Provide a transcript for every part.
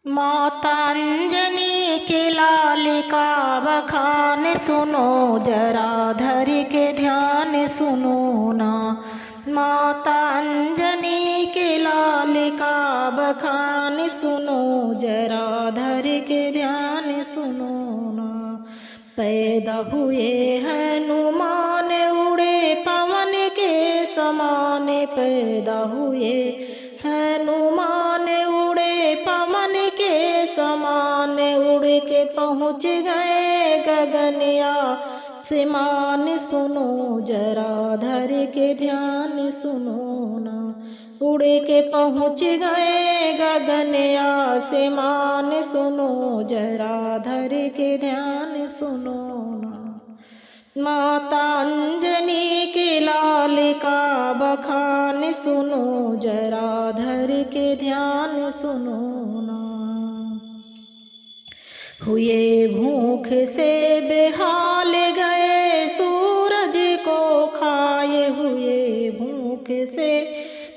माता अंजनी के लाल का बखान सुनो, जरा धर के ध्यान सुनो ना। माता अंजनी के लाल का बखान सुनो, जरा धर के ध्यान सुनो ना। पैदा हुए हनुमान उड़े पवन के समान, पैदा हुए हनुमान उड़े पवन के समान, उड़ के पहुँच गए गगन आसमान। सुनो जरा धर के ध्यान सुनो ना, उड़ के पहुँच गए गगन आसमान। सुनो जरा धर के ध्यान सुनो ना। माता अंजनी के लाल का बखान सुनो, जरा धर के ध्यान सुनो ना। हुए भूख से बेहाल गए सूरज को खाए, हुए भूख से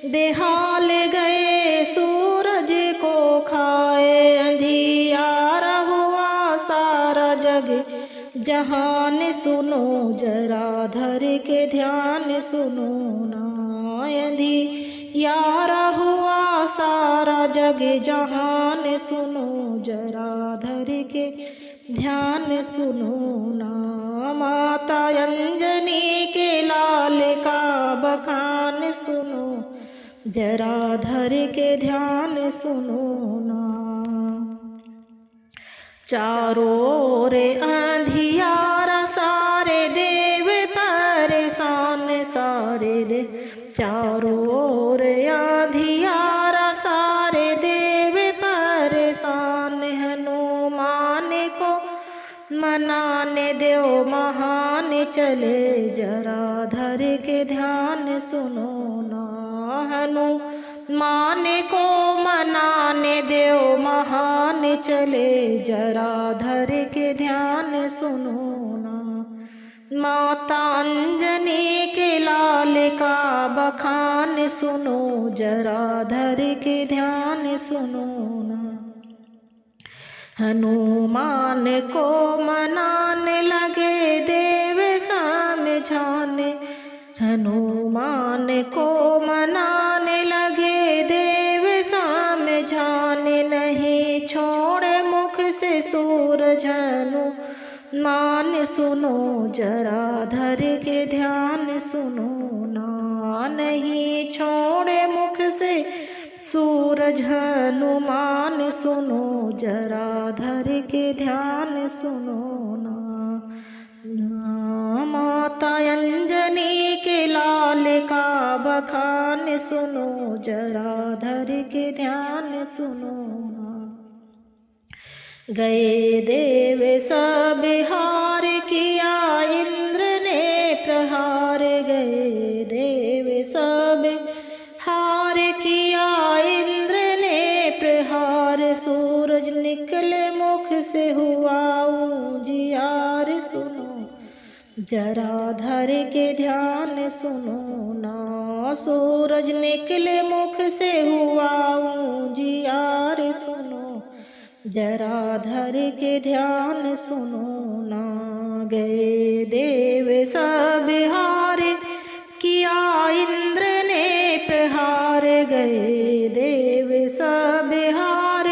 बेहाल गए सूरज को खाए। अंधियारा हुआ सारा जग जहान, सुनो जरा धर के ध्यान सुनो ना। अंधियारा हुआ सारा जग जहान, सुनो जरा धर के ध्यान सुनो ना। माता अंजनी के लाल का बखान सुनो, जरा धर के ध्यान सुनो ना। चारों ओर अंधियारा सारे देव परेशान, सारे देव चारों ओर अंधियारा सारे देव परेशान। हनुमान को मनाने दो महान, चले जरा धर के ध्यान सुनो ना। हनुमान को मनाने दो महान, चले जरा धर के ध्यान सुनो ना। माता अंजनी के लाल का बखान सुनो, जरा धर के ध्यान सुनो ना। हनुमान को मनाने लगे देव समझाने, हनुमान को मनाने लगे देव समझाने। नहीं छोड़े मुख से सूरज हनुमान, सुनो जरा धर के ध्यान सुनो ना। नहीं छोड़े मुख से सूरज हनुमान, सुनो जरा धर के ध्यान सुनो ना। माता अंजनी के लाल का बखान सुनो, जरा धर के ध्यान सुनो ना। गए देव सब हार किया इंद्र ने प्रहार, गए देव सब हार किया इंद्र ने प्रहार। सूरज निकले मुख से हुआ उजियार, सुनो जरा धर के ध्यान सुनो ना। सूरज निकले मुख से हुआ उजियार, सुनो जरा धर के ध्यान सुनो ना। गए देव सब हार किया इंद्र ने प्रहार, गए देव सब हार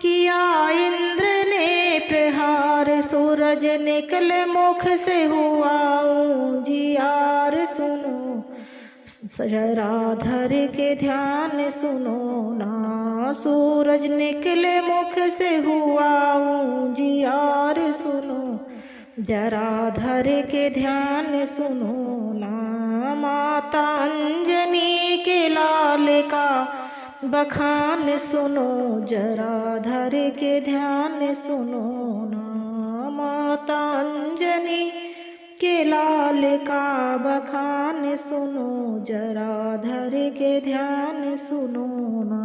किया इंद्र ने प्रहार। सूरज निकले मुख से हुआ उजियार, सुनो जरा धर के ध्यान सुनो ना। सूरज निकले मुख से हुआ उजियार, सुनो जरा धर के ध्यान सुनो ना। माता अंजनी के लाल का बखान सुनो, जरा धर के ध्यान सुनो ना। माता अंजनी के लाल का बखान सुनो, जरा धर के ध्यान सुनो ना।